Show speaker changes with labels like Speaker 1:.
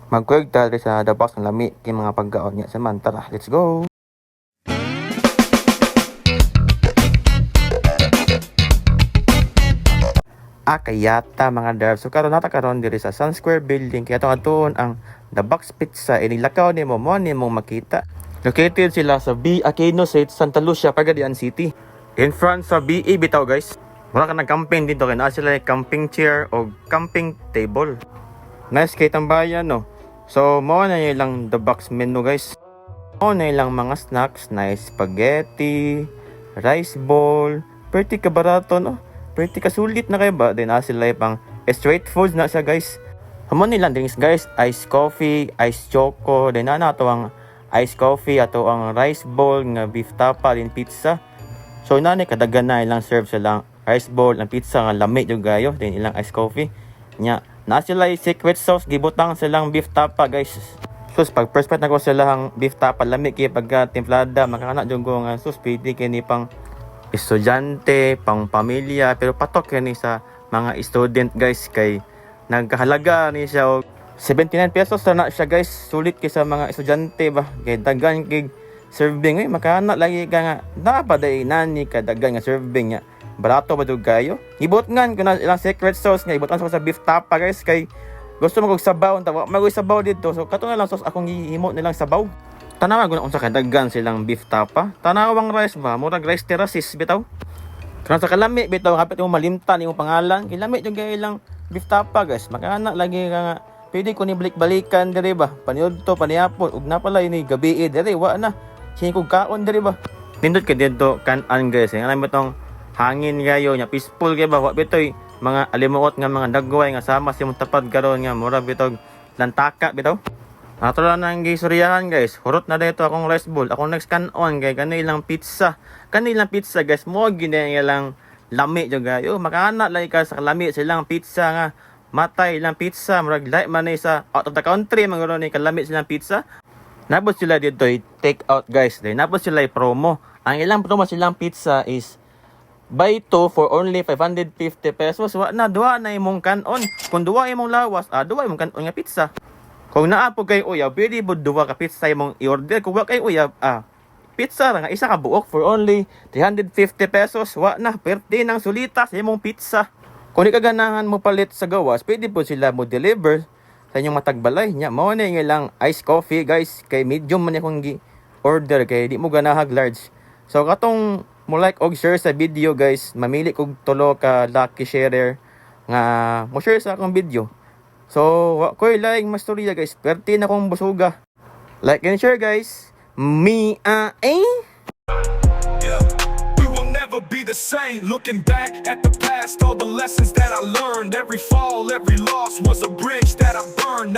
Speaker 1: Magkuwag tayo sa the box ng lami kay mga pagkaon niya sa man. Tara, let's go! Kayata mga darb. So karon nata karon diri sa Sun Square Building kaya atong ang The Box Pizza inilakaw nimo mo makita. Located sila sa B Aquino Street, Santa Lucia, Pagadian City. In front sa BE bitaw guys. Mura ka nag-camping dito kay naa sila camping chair o camping table. Nice kay tambayan no. So mo na lang The Box menu guys. Mo na lang mga snacks, nice spaghetti, rice bowl, pretty kabarato no. Pretty kasulit na kayo ba? Then sila pang straight foods na siya guys. Hamon nilang drinks guys, iced coffee, iced choco, then ato ang iced coffee ato ang rice bowl nga beef tapa din pizza. So nani kadagan na ilang serve sila rice bowl ang pizza nga lami jud gayo, then ilang iced coffee. Nya na sila secret sauce gibutang silang beef tapa guys. Sus pag first part nako silang beef tapa lami kay pagka templada makakana jud ko nga sus pwede kini pang estudyante, pang pamilya, pero patok yan sa mga student guys kay nagkahalaga ni siya og 79 pesos na siya guys. Sulit kay sa mga estudyante ba kay daghan kay serving makana lagi ka nga napaday nani ka daghan nga serving nya barato ba dug kayo ibot ngan kuna ilang secret sauce nga ibotan sa beef tapa guys kay gusto mo kog sabaw tawa magoy sabaw dito so kato na lang sauce akong ihimo nilang sabaw. Tanawa guna unsa kay daghan silang beef tapa. Tanawang rice ba, murag rice terraces bitaw. Kana sa kalami bitaw kapit mo malimtan imong pangalan, kilami jud kay ilang beef tapa guys. Makana lagi ka nga pwede ko ni balik-balikan diri ba. Paniud to panihapon ug na pala ini gabi diri wa na. Sini kog kaon diri ba. Nindot kay dito kan-an guys. Ang alam mo tong hangin gayo nya peaceful kay ba wa bitoy mga alimuot nga mga dagway nga sama sa imong tapad karon nga murag bitaw lantaka bitaw. Ato lang nang gisuryahan guys. Hurot na dito akong rice bowl. Akong next can-on kay kanilang pizza. Kanilang pizza guys. Mo ginaya lang lami jud gayo. Makana lagi ka sa lami silang pizza nga. Matay ilang pizza. Murag like man sa out of the country maguro ni kalami silang pizza. Nabot sila dito take out guys. Then nabot sila promo. Ang ilang promo silang pizza is buy 2 for only 550 pesos. Wa na duwa na imong can-on. Kung duwa imong lawas, duwa imong can-on nga pizza. Kung naapog kay uyab, pwede mo duwa ka pizza imong i-order. Kung wa kay uyab, pizza nga isa ka buok for only 350 pesos. Wa na, pwede nang sulita sa imong pizza. Kung di ka ganahan mo palit sa gawas, pwede po sila mo deliver sa inyong matagbalay. Nya, mao na yung ilang iced coffee guys. Kay medium man akong order kay di mo ganahag large. So katong mo like og share sa video guys, mamili kog tulo ka lucky sharer nga mo share sa akong video. So, ko'y like mastorya guys. Perti na kong busuga. Like and share guys. Yeah. We will never be the same. Looking back at the past, all the lessons that I learned. Every fall, every loss was a bridge that I burned.